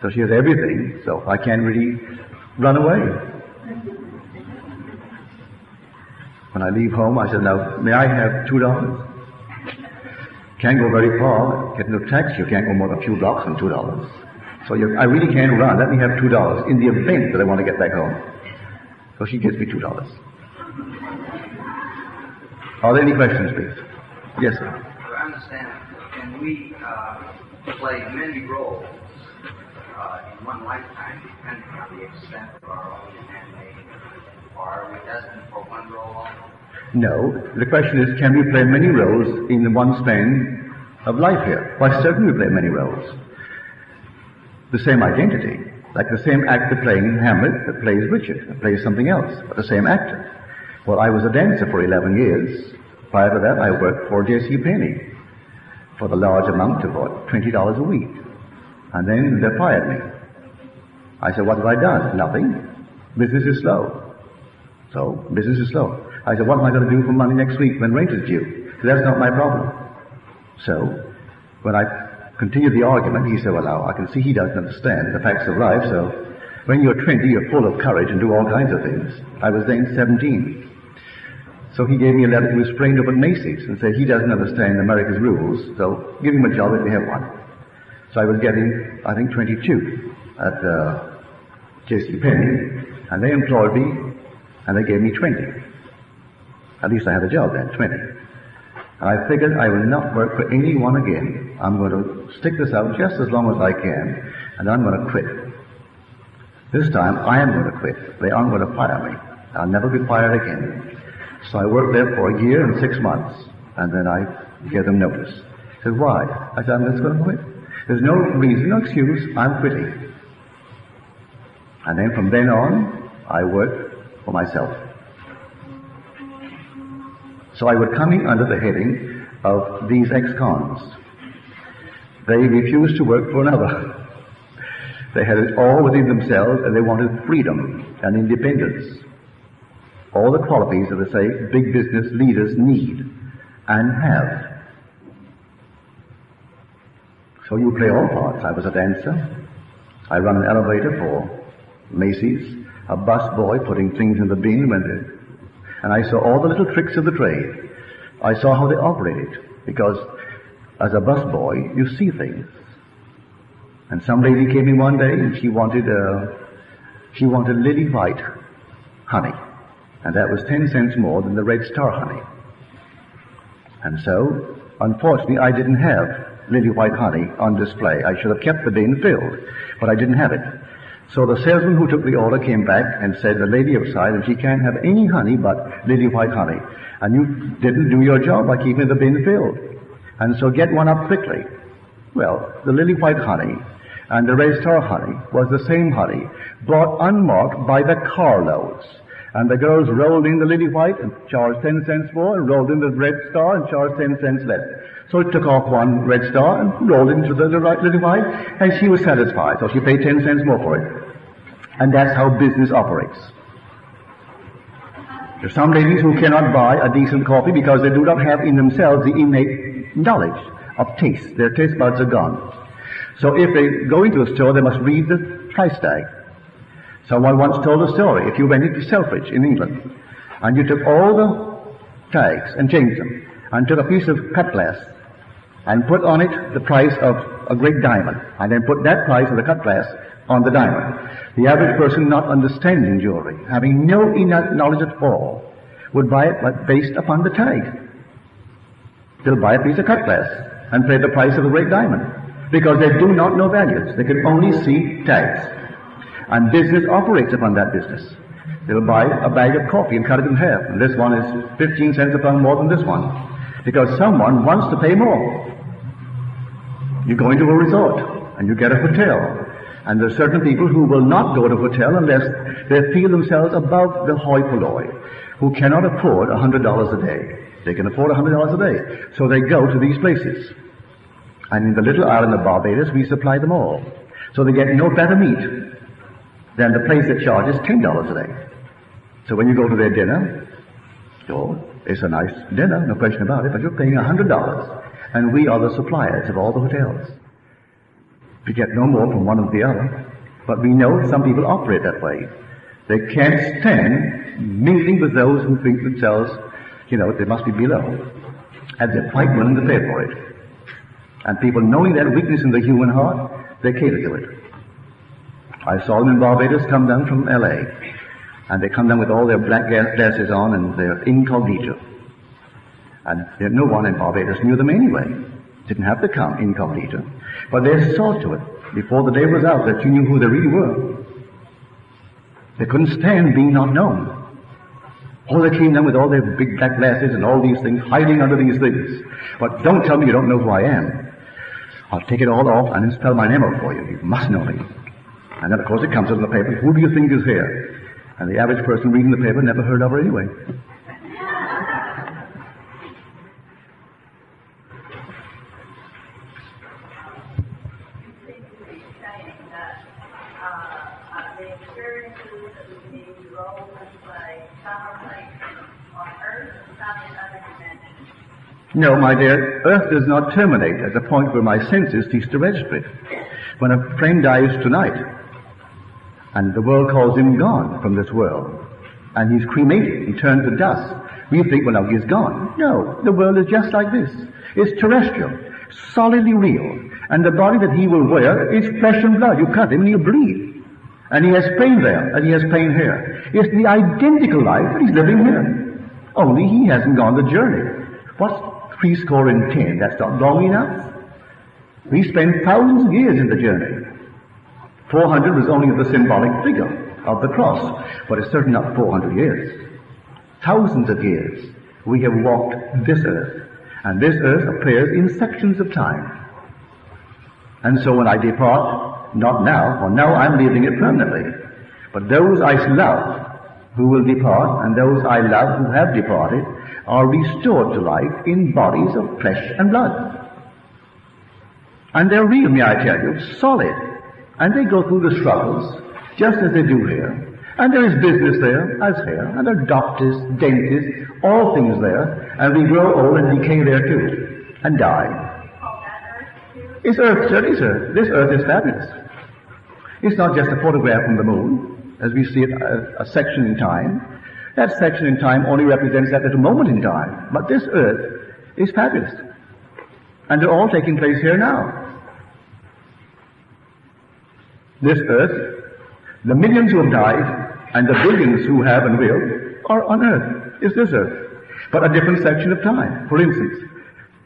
So she has everything, so I can't really run away. When I leave home, I said, now, may I have $2? Can't go very far. Get no taxi. You can't go more than a few blocks on $2. So I really can't run. Let me have $2 in the event that I want to get back home. So she gives me $2. Are there any questions, please? Yes, sir. I understand. Can we play many roles in one lifetime, depending on the extent of our own handmade? Or are we destined for one role only? No. The question is, can we play many roles in one span of life here? Why, certainly we play many roles. The same identity, like the same actor playing Hamlet that plays Richard, that plays something else, but the same actor. Well, I was a dancer for 11 years. Prior to that, I worked for J.C. Penney for the large amount of what, $20 a week. And then they fired me. I said, what have I done? Nothing. Business is slow. So, business is slow. I said, what am I going to do for money next week when rent is due? So that's not my problem. So, when I continued the argument, he said, well, now, I can see he doesn't understand the facts of life, so when you're 20, you're full of courage and do all kinds of things. I was then 17. So he gave me a letter. He was framed up at Macy's and said he doesn't understand America's rules, so give him a job if we have one. So I was getting, I think, 22 at J.C. Penney, and they employed me, and they gave me 20. At least I had a job then, 20. And I figured I will not work for anyone again. I'm going to stick this out just as long as I can, and I'm going to quit. This time, I am going to quit. They aren't going to fire me. I'll never be fired again. So I worked there for a year and 6 months, and then I gave them notice. They said, why? I said, I'm just going to quit. There's no reason, no excuse, I'm quitting. And then from then on, I worked for myself. So I was coming under the heading of these ex-cons. They refused to work for another. They had it all within themselves, and they wanted freedom and independence. All the qualities that they say big business leaders need and have. So you play all parts. I was a dancer. I run an elevator for Macy's, a bus boy putting things in the bin and I saw all the little tricks of the trade. I saw how they operated, because as a bus boy, you see things. And some lady came in one day and she wanted lily white honey. And that was 10 cents more than the Red Star honey. And so, unfortunately, I didn't have lily white honey on display. I should have kept the bin filled, but I didn't have it. So the salesman who took the order came back and said, the lady outside, and she can't have any honey but lily white honey. And you didn't do your job by keeping the bin filled. And so get one up quickly. Well, the lily white honey and the Red Star honey was the same honey, bought unmarked by the carloads. And the girls rolled in the lily white and charged 10 cents more, and rolled in the Red Star and charged 10 cents less. So it took off one Red Star and rolled into the lily white, and she was satisfied. So she paid 10 cents more for it. And that's how business operates. There are some ladies who cannot buy a decent coffee because they do not have in themselves the innate knowledge of taste. Their taste buds are gone. So if they go into a store, they must read the price tag. Someone once told a story. If you went into Selfridge in England and you took all the tags and changed them and took a piece of cut glass and put on it the price of a great diamond and then put that price of the cut glass on the diamond, the average person not understanding jewelry, having no knowledge at all, would buy it based upon the tag. They'll buy a piece of cut glass and pay the price of a great diamond because they do not know values. They can only see tags. And business operates upon that business. They'll buy a bag of coffee and cut it in half. And this one is 15 cents a pound more than this one. Because someone wants to pay more. You go into a resort and you get a hotel. And there are certain people who will not go to a hotel unless they feel themselves above the hoi polloi, who cannot afford $100 a day. They can afford $100 a day. So they go to these places. And in the little island of Barbados, we supply them all. So they get no better meat than the place that charges $10 a day. So when you go to their dinner, it's a nice dinner, no question about it, but you're paying $100. And we are the suppliers of all the hotels. We get no more from one or the other. But we know some people operate that way. They can't stand mingling with those who think themselves, they must be below. And they're quite willing to pay for it. And people knowing that weakness in the human heart, they cater to it. I saw them in Barbados come down from L.A. And they come down with all their black glasses on and their incognito. And no one in Barbados knew them anyway. Didn't have to come incognito. But they saw to it, before the day was out, that you knew who they really were. They couldn't stand being not known. They came down with all their big black glasses and all these things, hiding under these things. But don't tell me you don't know who I am. I'll take it all off and then spell my name out for you. You must know me. And then, of course, it comes out in the paper. Who do you think is here? And the average person reading the paper never heard of her anyway. No, my dear, Earth does not terminate at the point where my senses cease to register it. When a friend dies tonight, and the world calls him gone from this world, and he's cremated and turned to dust, we think, well, now he's gone. No, the world is just like this. It's terrestrial, solidly real, and the body that he will wear is flesh and blood. You cut him and he'll bleed. And he has pain there, and he has pain here. It's the identical life that he's living here. Only he hasn't gone the journey. What's 70? That's not long enough. We spend thousands of years in the journey. 400 was only the symbolic figure of the cross, but it's certainly not 400 years. Thousands of years we have walked this earth, and this earth appears in sections of time. And so when I depart, not now, for now I'm leaving it permanently, but those I love who will depart, and those I love who have departed, are restored to life in bodies of flesh and blood. And they're real, may I tell you, solid. And they go through the struggles, just as they do here. And there is business there, as here. And there are doctors, dentists, all things there. And we grow old and decay there too. And die. It's Earth, sir, it's Earth. This Earth is fabulous. It's not just a photograph from the moon, as we see it, a section in time. That section in time only represents that little moment in time. But this Earth is fabulous. And they're all taking place here now. This Earth, the millions who have died, and the billions who have and will, are on Earth. It's this Earth. But a different section of time. For instance,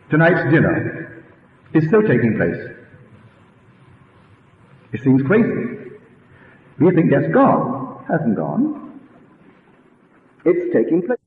tonight's dinner is still taking place. It seems crazy. We think that's gone. Hasn't gone. It's taking place.